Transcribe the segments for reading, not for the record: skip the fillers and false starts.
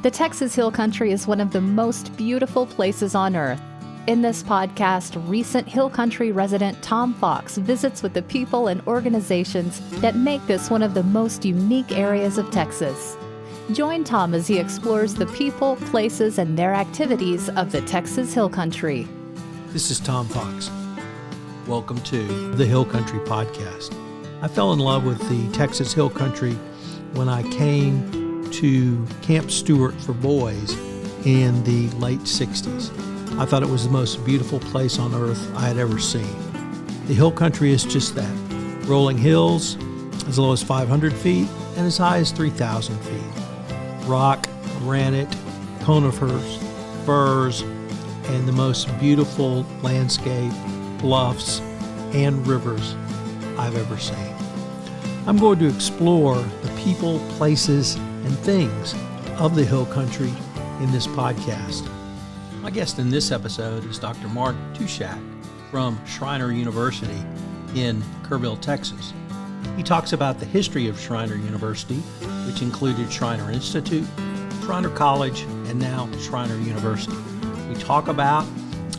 The Texas Hill Country is one of the most beautiful places on earth. In this podcast, recent Hill Country resident Tom Fox visits with the people and organizations that make this one of the most unique areas of Texas. Join Tom as he explores the people, places, and their activities of the Texas Hill Country. This is Tom Fox. Welcome to the Hill Country Podcast. I fell in love with the Texas Hill Country when I came to Camp Stewart for boys in the late 60s. I thought it was the most beautiful place on earth I had ever seen. The Hill Country is just that. Rolling hills as low as 500 feet and as high as 3,000 feet. Rock, granite, conifers, firs, and the most beautiful landscape, bluffs, and rivers I've ever seen. I'm going to explore the people, places, and things of the Hill Country in this podcast. My guest in this episode is Dr. Mark Tuschak from Schreiner University in Kerrville, Texas. He talks about the history of Schreiner University, which included Schreiner Institute, Schreiner College, and now Schreiner University. We talk about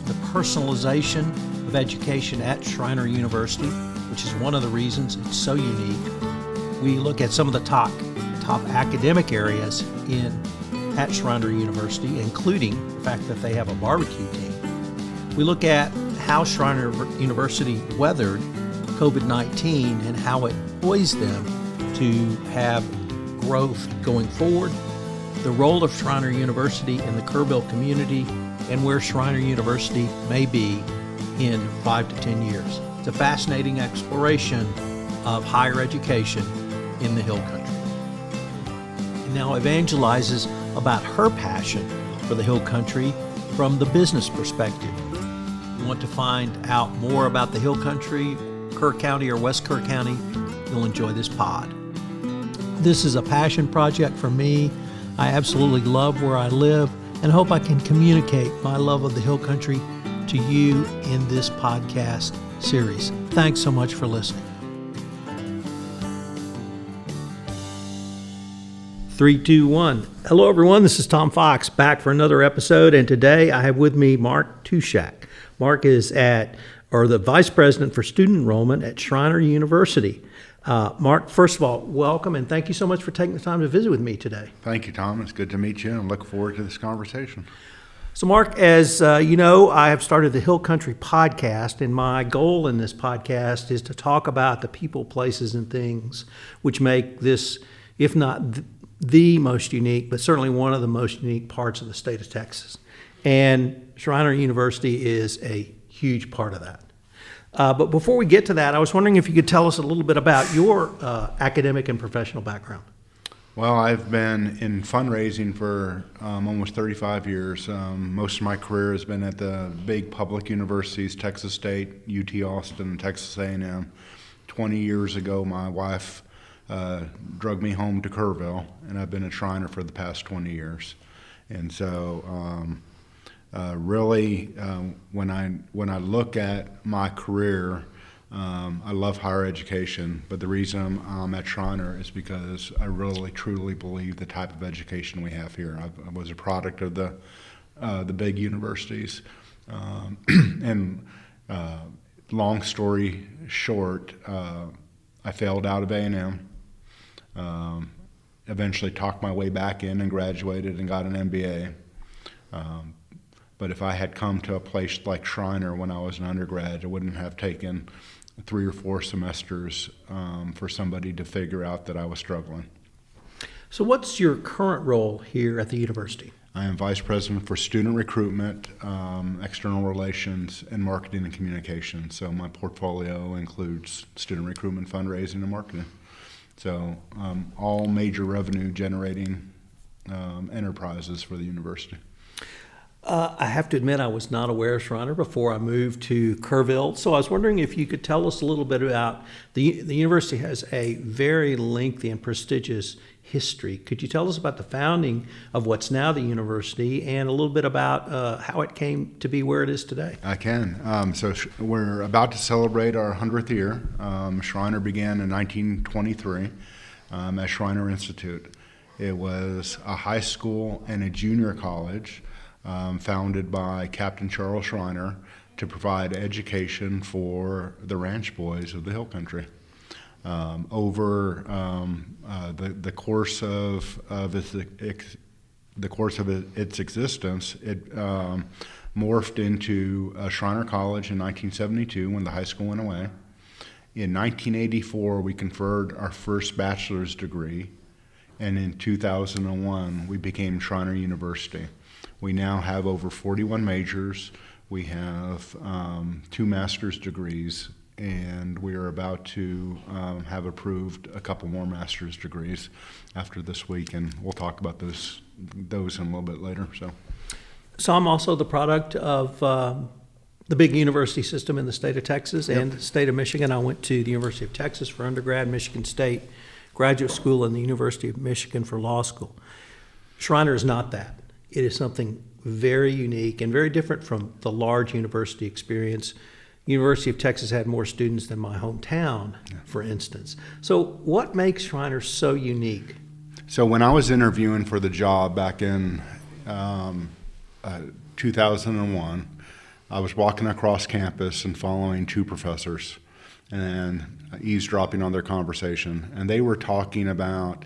the personalization of education at Schreiner University, which is one of the reasons it's so unique. We look at some of the top academic areas at Schreiner University, including the fact that they have a barbecue team. We look at how Schreiner University weathered COVID-19 and how it poised them to have growth going forward, the role of Schreiner University in the Kerrville community, and where Schreiner University may be in 5 to 10 years. It's a fascinating exploration of higher education in the Hill Country. And now evangelizes about her passion for the Hill Country from the business perspective. You want to find out more about the Hill Country, Kerr County or West Kerr County, you'll enjoy this pod. This is a passion project for me. I absolutely love where I live and hope I can communicate my love of the Hill Country to you in this podcast series. Thanks so much for listening. 3, 2, 1. Hello, everyone. This is Tom Fox back for another episode, and today I have with me Mark Tuschak. Mark is the Vice President for Student Enrollment at Schreiner University. Mark, first of all, welcome, and thank you so much for taking the time to visit with me today. Thank you, Tom. It's good to meet you, and I look forward to this conversation. So, Mark, as you know, I have started the Hill Country Podcast, and my goal in this podcast is to talk about the people, places, and things which make this, if not the most unique, but certainly one of the most unique parts of the state of Texas. And Schreiner University is a huge part of that. But before we get to that, I was wondering if you could tell us a little bit about your academic and professional background. Well, I've been in fundraising for almost 35 years. Most of my career has been at the big public universities, Texas State, UT Austin, Texas A&M. 20 years ago, my wife drug me home to Kerrville, and I've been at Schreiner for the past 20 years. And so when I look at my career, I love higher education, but the reason I'm at Schreiner is because I really, truly believe the type of education we have here. I was a product of the big universities. And long story short, I failed out of A&M. Eventually talked my way back in and graduated and got an MBA. But if I had come to a place like Schreiner when I was an undergrad, I wouldn't have taken 3 or 4 semesters for somebody to figure out that I was struggling. So what's your current role here at the university? I am Vice President for Student Recruitment, External Relations, and Marketing and Communication. So my portfolio includes student recruitment, fundraising, and marketing. So all major revenue generating enterprises for the university. I have to admit I was not aware of Schreiner before I moved to Kerrville. So I was wondering if you could tell us a little bit about the university has a very lengthy and prestigious history. Could you tell us about the founding of what's now the university and a little bit about how it came to be where it is today? I can. So we're about to celebrate our 100th year. Schreiner began in 1923 at Schreiner Institute. It was a high school and a junior college founded by Captain Charles Schreiner to provide education for the ranch boys of the Hill Country. Over the course of its existence, it morphed into Schreiner College in 1972 when the high school went away. In 1984, we conferred our first bachelor's degree, and in 2001, we became Schreiner University. We now have over 41 majors. We have 2 master's degrees, and we are about to have approved a couple more master's degrees after this week, and we'll talk about those in a little bit later. So I'm also the product of the big university system in the state of Texas and the state of Michigan. I went to the University of Texas for undergrad, Michigan State Graduate School, and the University of Michigan for law school. Schreiner is not that. It is something very unique and very different from the large university experience. University of Texas had more students than my hometown, for instance. So what makes Schreiner so unique? So when I was interviewing for the job back in 2001, I was walking across campus and following 2 professors and eavesdropping on their conversation. And they were talking about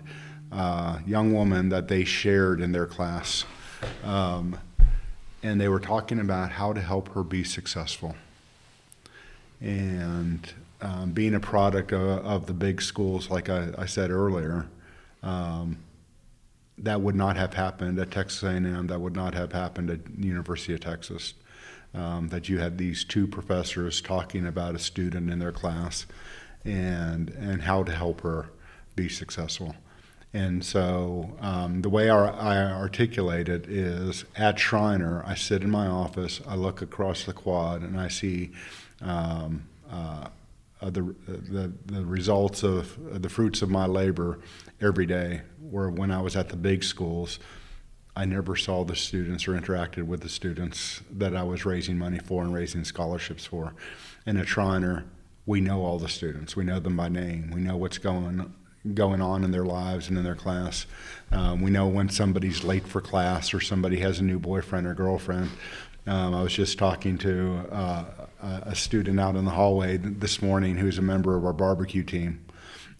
a young woman that they shared in their class. And they were talking about how to help her be successful. And being a product of the big schools, like I said earlier, that would not have happened at Texas A&M, that would not have happened at the University of Texas. That you had these 2 professors talking about a student in their class and how to help her be successful. And so the way I articulate it is, at Schreiner, I sit in my office, I look across the quad, and I see the results of the fruits of my labor every day. Where when I was at the big schools, I never saw the students or interacted with the students that I was raising money for and raising scholarships for. And at Schreiner, we know all the students. We know them by name. We know what's going on in their lives and in their class. We know when somebody's late for class or somebody has a new boyfriend or girlfriend. I was just talking to a student out in the hallway this morning who's a member of our barbecue team.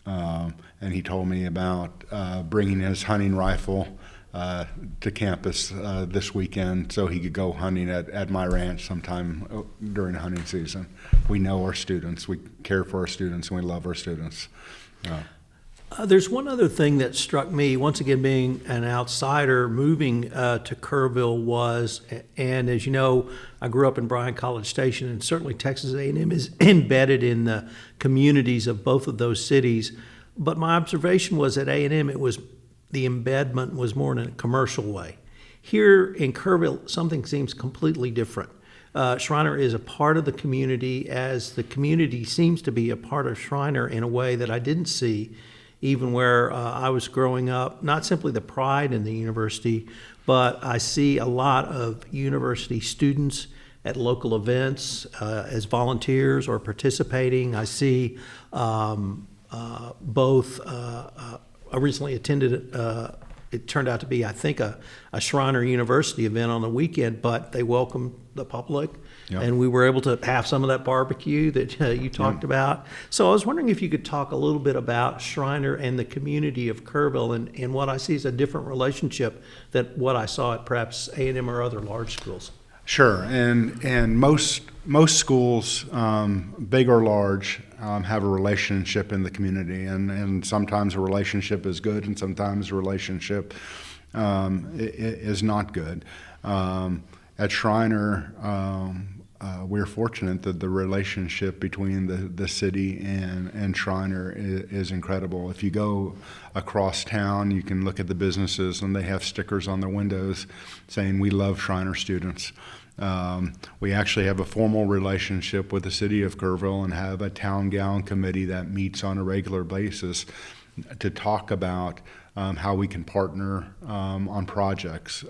And he told me about bringing his hunting rifle to campus this weekend so he could go hunting at my ranch sometime during the hunting season. We know our students, we care for our students, and we love our students. There's one other thing that struck me, once again being an outsider, moving to Kerrville was, and as you know, I grew up in Bryan College Station, and certainly Texas A&M is embedded in the communities of both of those cities. But my observation was at A&M, the embedment was more in a commercial way. Here in Kerrville, something seems completely different. Schreiner is a part of the community, as the community seems to be a part of Schreiner in a way that I didn't see even where I was growing up. Not simply the pride in the university, but I see a lot of university students at local events as volunteers or participating. I see both. I recently attended, it turned out to be, I think, a Schreiner University event on the weekend, but they welcomed the public. Yep. And we were able to have some of that barbecue that you talked about. So I was wondering if you could talk a little bit about Schreiner and the community of Kerrville, and what I see is a different relationship than what I saw at perhaps A&M or other large schools. Sure, and most schools, big or large, have a relationship in the community, and sometimes a relationship is good, and sometimes a relationship is not good. At Schreiner, we're fortunate that the relationship between the city and Schreiner is incredible. If you go across town, you can look at the businesses, and they have stickers on their windows saying, "We love Schreiner students." We actually have a formal relationship with the city of Kerrville and have a town gown committee that meets on a regular basis to talk about how we can partner on projects.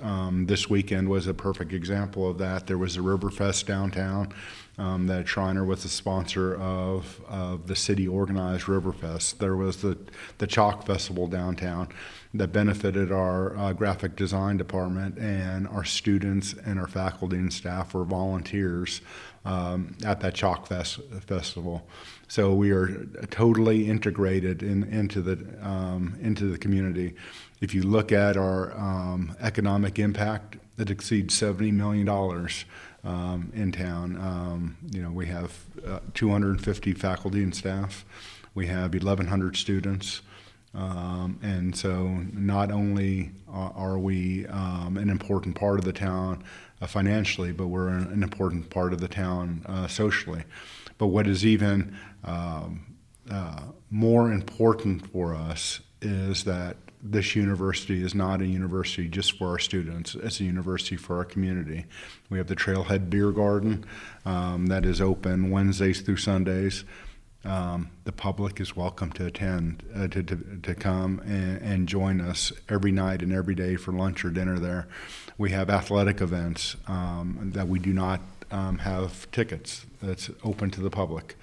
This weekend was a perfect example of that. There was a Riverfest downtown. that Schreiner was the sponsor of the city organized Riverfest. There was the Chalk Festival downtown that benefited our graphic design department, and our students and our faculty and staff were volunteers at that Chalk Festival. So we are totally integrated into the community. If you look at our economic impact, it exceeds $70 million in town. We have 250 faculty and staff. We have 1,100 students. And so not only are we an important part of the town financially, but we're an important part of the town socially. But what is even more important for us is that this university is not a university just for our students. It's a university for our community. We have the Trailhead Beer Garden that is open Wednesdays through Sundays. The public is welcome to attend, to come and join us every night and every day for lunch or dinner there. We have athletic events that we do not have tickets. That's open to the public.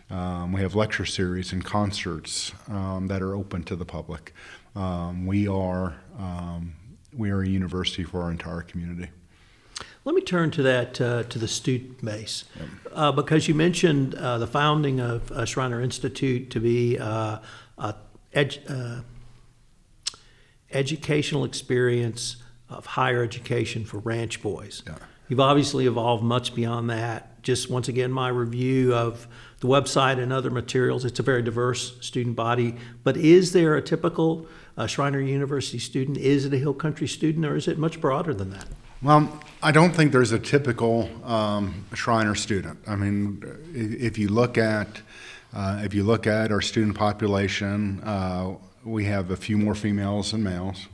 We have lecture series and concerts that are open to the public. We are a university for our entire community. Let me turn to that, to the student base, because you mentioned the founding of Schreiner Institute to be educational experience of higher education for ranch boys. Yeah. You've obviously evolved much beyond that. Just once again, my review of the website and other materials, it's a very diverse student body. But is there a typical Schreiner University student? Is it a Hill Country student, or is it much broader than that? Well, I don't think there's a typical Schreiner student. I mean, if you look at our student population, we have a few more females than males,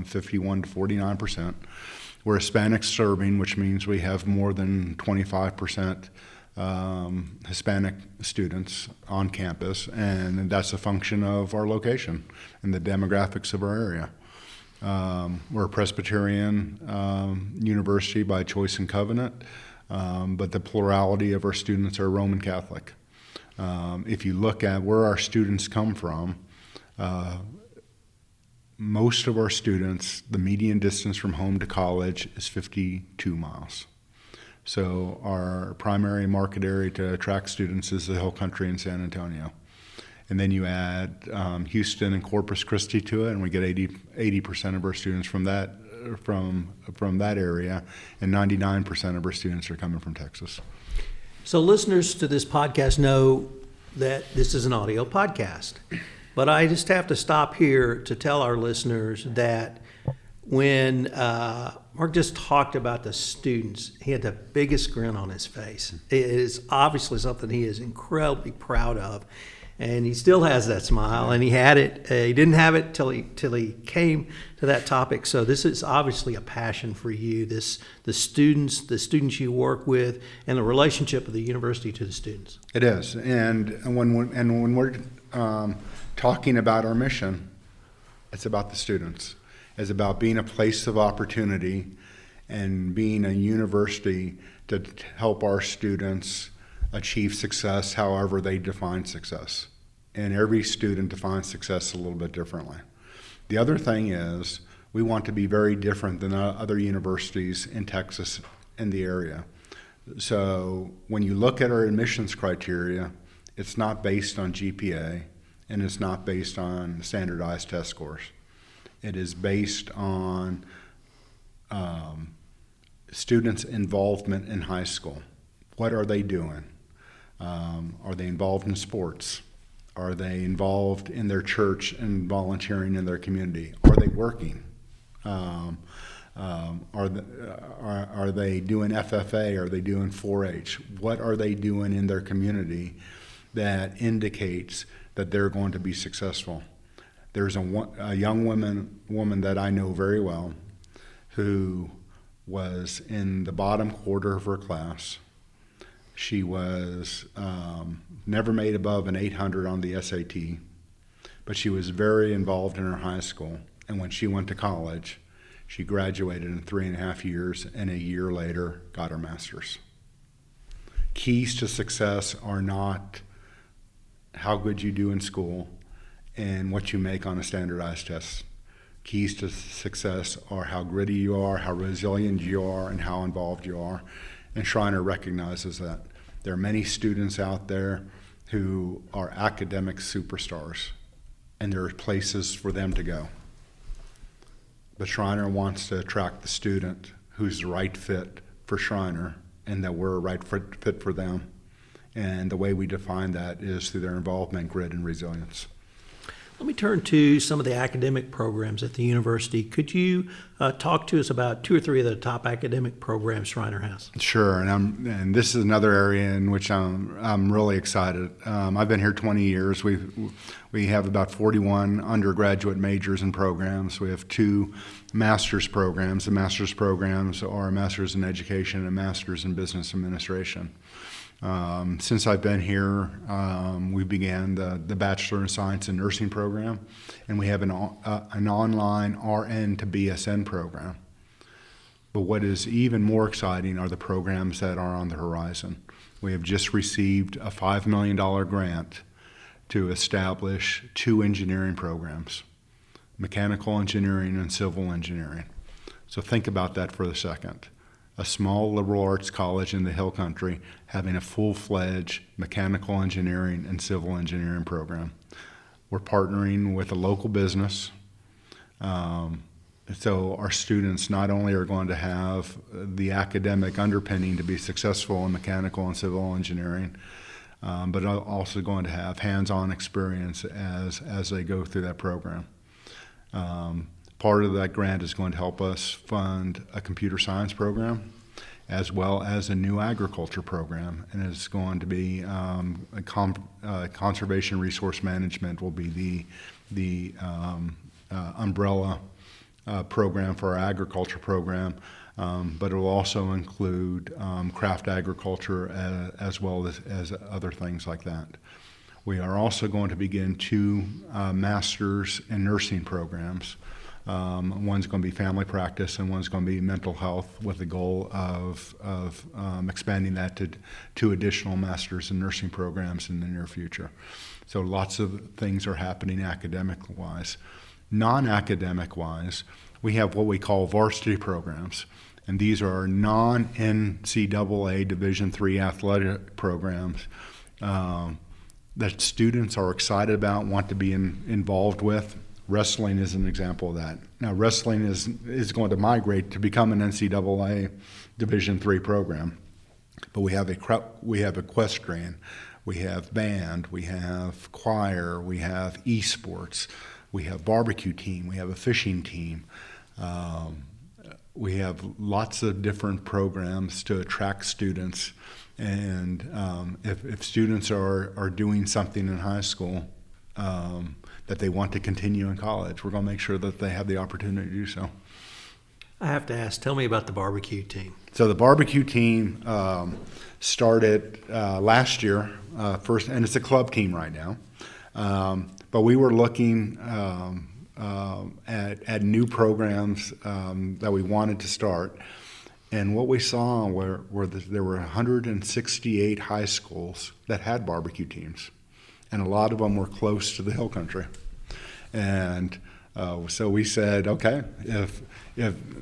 51 to 49%. We're Hispanic serving, which means we have more than 25% Hispanic students on campus, and that's a function of our location and the demographics of our area. We're a Presbyterian university by choice and covenant, but the plurality of our students are Roman Catholic. If you look at where our students come from, most of our students, the median distance from home to college is 52 miles. So our primary market area to attract students is the Hill Country in San Antonio. And then you add Houston and Corpus Christi to it, and we get 80% of our students from that area, and 99% of our students are coming from Texas. So listeners to this podcast know that this is an audio podcast. But I just have to stop here to tell our listeners that when Mark just talked about the students, he had the biggest grin on his face. It is obviously something he is incredibly proud of. And he still has that smile, and he had it. He didn't have it till he came to that topic. So this is obviously a passion for you. The students you work with, and the relationship of the university to the students. It is, and when we're talking about our mission, it's about the students. It's about being a place of opportunity and being a university to help our students achieve success however they define success. And every student defines success a little bit differently. The other thing is we want to be very different than other universities in Texas and the area. So when you look at our admissions criteria, it's not based on GPA, and it's not based on standardized test scores. It is based on students' involvement in high school. What are they doing? Are they involved in sports? Are they involved in their church and volunteering in their community? Are they working? Are they doing FFA? Are they doing 4-H? What are they doing in their community that indicates that they're going to be successful? There's a young woman that I know very well who was in the bottom quarter of her class. She was never made above an 800 on the SAT, but she was very involved in her high school. And when she went to college, she graduated in 3.5 years, and a year later got her master's. keys to success are not how good you do in school and what you make on a standardized test. Keys to success are how gritty you are, how resilient you are, and how involved you are. And Schreiner recognizes that. There are many students out there who are academic superstars, and there are places for them to go. But Schreiner wants to attract the student who's the right fit for Schreiner, and that we're a right fit for them. And the way we define that is through their involvement, grit, and resilience. Let me turn to some of the academic programs at the university. Could you talk to us about 2 or 3 of the top academic programs Schreiner has? Sure, and this is another area in which I'm really excited. I've been here 20 years. We have about 41 undergraduate majors and programs. We have 2 master's programs. The master's programs are a master's in education and a master's in business administration. Since I've been here, we began the Bachelor in Science and Nursing program, and we have an online RN to BSN program. But what is even more exciting are the programs that are on the horizon. We have just received a $5 million grant to establish 2 engineering programs, mechanical engineering and civil engineering. So think about that for a second. A small liberal arts college in the Hill Country having a full-fledged mechanical engineering and civil engineering program. We're partnering with a local business, so our students not only are going to have the academic underpinning to be successful in mechanical and civil engineering, but also going to have hands-on experience as they go through that program. Part of that grant is going to help us fund a computer science program as well as a new agriculture program, and it's going to be conservation resource management will be the umbrella program for our agriculture program, but it will also include craft agriculture as well as other things like that. We are also going to begin 2 masters in nursing programs. One's going to be family practice and one's going to be mental health, with the goal of expanding that to 2 additional masters in nursing programs in the near future. So lots of things are happening academic-wise. Non-academic-wise, we have what we call varsity programs, and these are non-NCAA Division III athletic programs that students are excited about, want to be involved with. Wrestling is an example of that. Now, wrestling is going to migrate to become an NCAA Division III program, but we have equestrian, we have band, we have choir, we have esports, we have barbecue team, we have a fishing team. We have lots of different programs to attract students, and if students are doing something in high school that they want to continue in college, we're going to make sure that they have the opportunity to do so. I have to ask, tell me about the barbecue team. So the barbecue team started last year, first, and it's a club team right now. But we were looking at new programs that we wanted to start. And what we saw were there were 168 high schools that had barbecue teams, and a lot of them were close to the Hill Country. And so we said, okay, if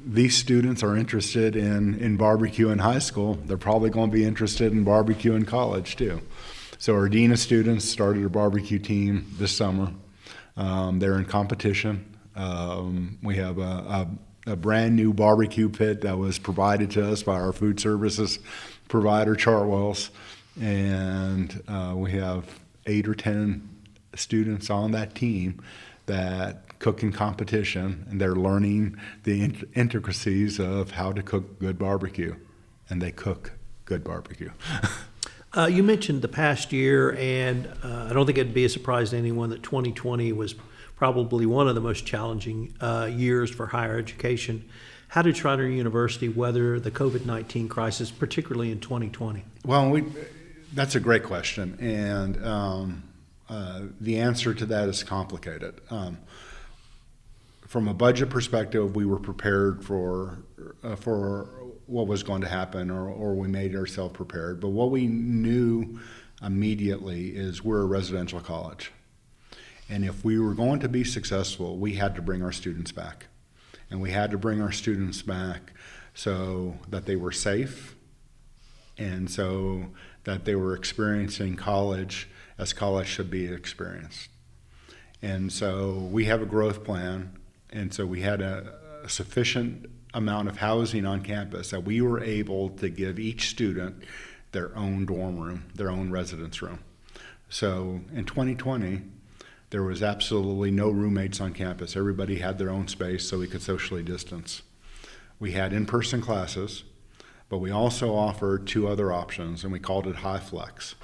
these students are interested in barbecue in high school, they're probably going to be interested in barbecue in college too. So our Dean students started a barbecue team this summer. They're in competition. We have a brand new barbecue pit that was provided to us by our food services provider, Chartwell's, and we have 8 or 10 students on that team that cook in competition, and they're learning the intricacies of how to cook good barbecue, and they cook good barbecue. You mentioned the past year, and I don't think it'd be a surprise to anyone that 2020 was probably one of the most challenging years for higher education. How did Schreiner University weather the COVID-19 crisis, particularly in 2020? Well, that's a great question, and the answer to that is complicated. From a budget perspective, we were prepared for what was going to happen, or we made ourselves prepared. But what we knew immediately is we're a residential college. And if we were going to be successful, we had to bring our students back. And we had to bring our students back so that they were safe and so that they were experiencing college as college should be experienced. And so we have a growth plan, and so we had a sufficient amount of housing on campus that we were able to give each student their own dorm room, their own residence room. So in 2020, there was absolutely no roommates on campus. Everybody had their own space so we could socially distance. We had in-person classes, but we also offered two other options, and we called it high flex.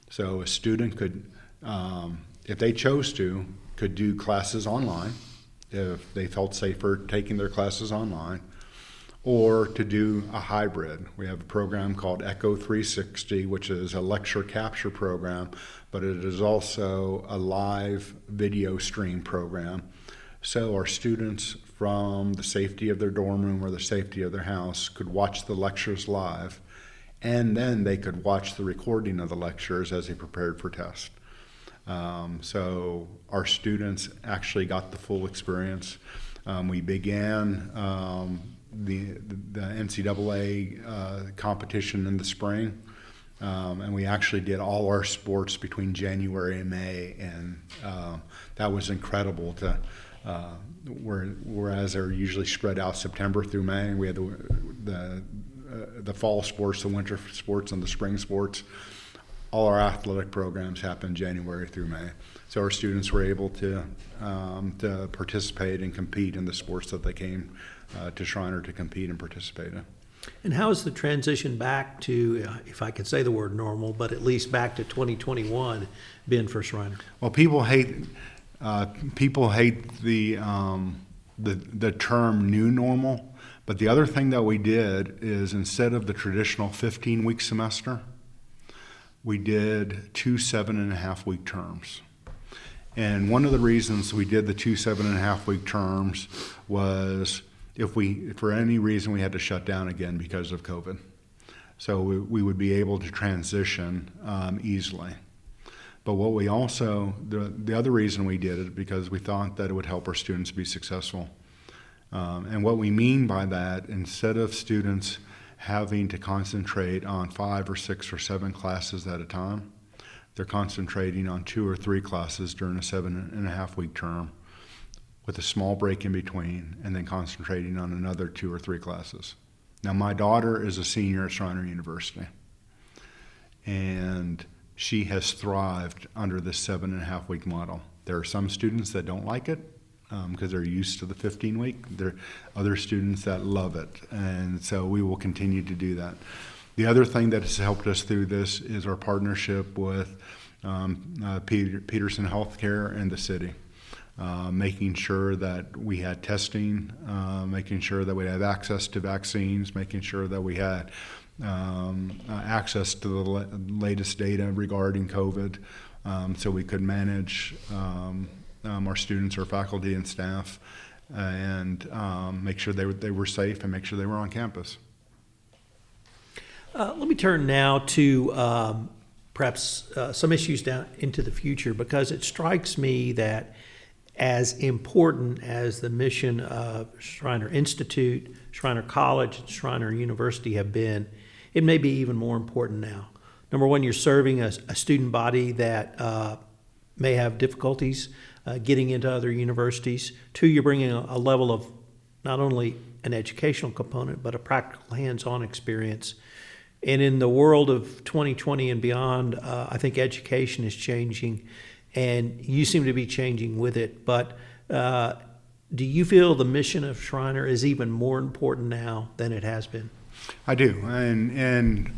So a student could, if they chose to, could do classes online if they felt safer taking their classes online, or to do a hybrid. We have a program called Echo 360, which is a lecture capture program, but it is also a live video stream program. So our students from the safety of their dorm room or the safety of their house could watch the lectures live, and then they could watch the recording of the lectures as they prepared for tests. So our students actually got the full experience. We began the NCAA competition in the spring, and we actually did all our sports between January and May, and that was incredible. Whereas they're usually spread out September through May, we had the fall sports, the winter sports, and the spring sports. All our athletic programs happened January through May. So our students were able to participate and compete in the sports that they came to Schreiner to compete and participate in. And how has the transition back to, if I could say the word normal, but at least back to 2021 been for Schreiner? Well, people hate the term new normal, but the other thing that we did is instead of the traditional 15-week semester, we did 2 7.5-week terms. And one of the reasons we did the 2 7.5-week terms was if for any reason we had to shut down again because of COVID. So we would be able to transition easily. But what we also, the other reason we did it because we thought that it would help our students be successful. And what we mean by that, instead of students having to concentrate on 5 or 6 or 7 classes at a time, they're concentrating on 2 or 3 classes during a 7.5-week term with a small break in between, and then concentrating on another 2 or 3 classes. Now, my daughter is a senior at Schreiner University, and she has thrived under this 7.5-week model. There are some students that don't like it because they're used to the 15-week. There are other students that love it, and so we will continue to do that. The other thing that has helped us through this is our partnership with Peterson Healthcare and the city, making sure that we had testing, making sure that we had access to vaccines, making sure that we had access to the latest data regarding COVID, so we could manage our students, our faculty and staff, and make sure they were safe and make sure they were on campus. Let me turn now to perhaps some issues down into the future, because it strikes me that as important as the mission of Schreiner Institute, Schreiner College, and Schreiner University have been, it may be even more important now. Number one, you're serving a student body that may have difficulties getting into other universities. 2, you're bringing a level of not only an educational component, but a practical hands-on experience. And in the world of 2020 and beyond, I think education is changing, and you seem to be changing with it. But do you feel the mission of Schreiner is even more important now than it has been? I do, and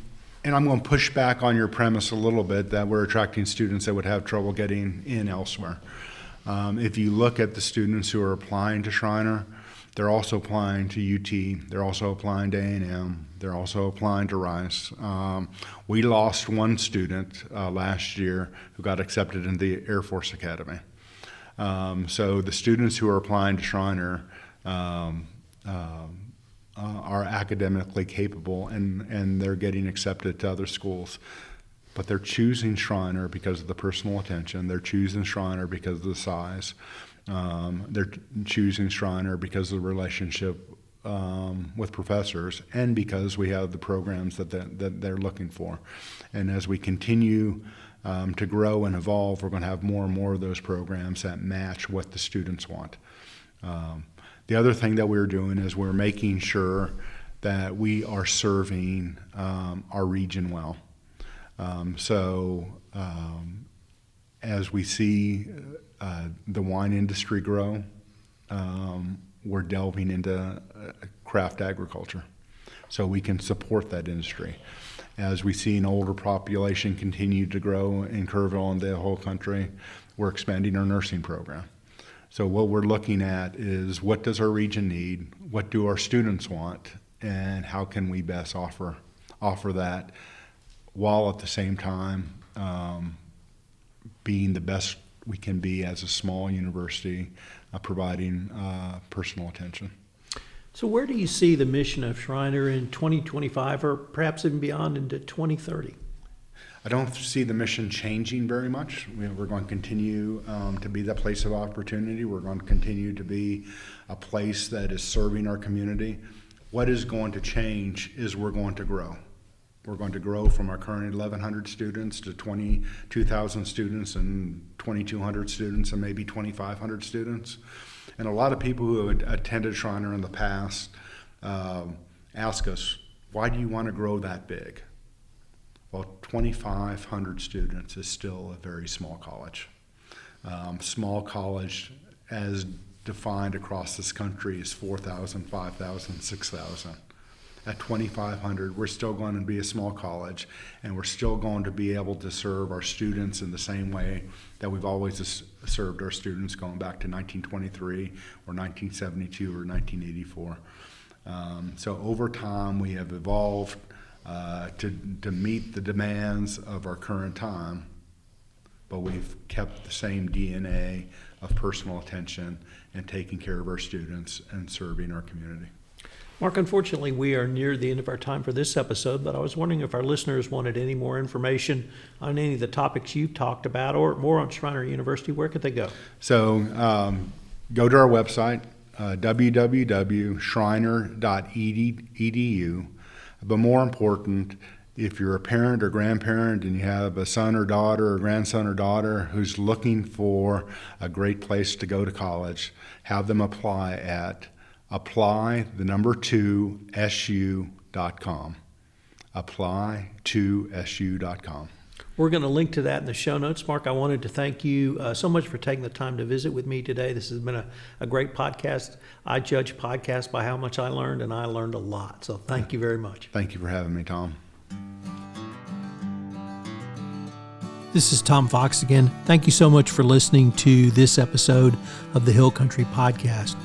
I'm going to push back on your premise a little bit that we're attracting students that would have trouble getting in elsewhere. If you look at the students who are applying to Schreiner, they're also applying to UT, they're also applying to A&M, they're also applying to Rice. We lost one student last year who got accepted into the Air Force Academy. So the students who are applying to Schreiner are are academically capable and they're getting accepted to other schools. But they're choosing Schreiner because of the personal attention. They're choosing Schreiner because of the size. They're choosing Schreiner because of the relationship with professors and because we have the programs that they're looking for. And as we continue to grow and evolve, we're going to have more and more of those programs that match what the students want. The other thing that we're doing is we're making sure that we are serving our region well. As we see the wine industry grow, we're delving into craft agriculture so we can support that industry. As we see an older population continue to grow in Kerrville and the whole country, we're expanding our nursing program. So what we're looking at is what does our region need, what do our students want, and how can we best offer that while at the same time being the best we can be as a small university, providing personal attention. So where do you see the mission of Schreiner in 2025 or perhaps even beyond into 2030? I don't see the mission changing very much. We're going to continue to be that place of opportunity. We're going to continue to be a place that is serving our community. What is going to change is we're going to grow. We're going to grow from our current 1,100 students to 22,000 students and 2,200 students and maybe 2,500 students. And a lot of people who have attended Schreiner in the past ask us, why do you want to grow that big? Well, 2,500 students is still a very small college. Small college, as defined across this country, is 4,000, 5,000, 6,000. At 2,500, we're still going to be a small college, and we're still going to be able to serve our students in the same way that we've always served our students going back to 1923 or 1972 or 1984. So over time, we have evolved to meet the demands of our current time, but we've kept the same DNA of personal attention and taking care of our students and serving our community. Mark, unfortunately, we are near the end of our time for this episode, but I was wondering if our listeners wanted any more information on any of the topics you've talked about or more on Schreiner University. Where could they go? So go to our website, www.schreiner.edu. But more important, if you're a parent or grandparent and you have a son or daughter or grandson or daughter who's looking for a great place to go to college, have them apply at apply2su.com. apply2su.com. We're going to link to that in the show notes. Mark, I wanted to thank you so much for taking the time to visit with me today. This has been a great podcast. I judge podcasts by how much I learned, and I learned a lot. So thank you very much. Thank you for having me, Tom. This is Tom Fox again. Thank you so much for listening to this episode of the Hill Country Podcast.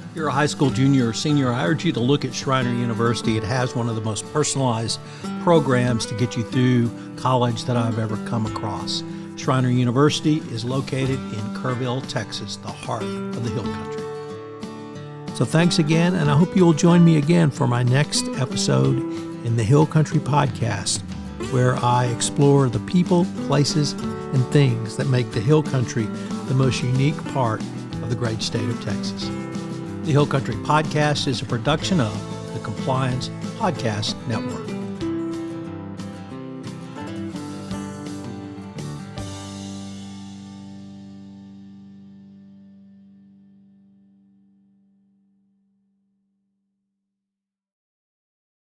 If you're a high school junior or senior, I urge you to look at Schreiner University. It has one of the most personalized programs to get you through college that I've ever come across. Schreiner University is located in Kerrville, Texas, the heart of the Hill Country. So thanks again, and I hope you'll join me again for my next episode in the Hill Country Podcast, where I explore the people, places, and things that make the Hill Country the most unique part of the great state of Texas. The Hill Country Podcast is a production of the Compliance Podcast Network.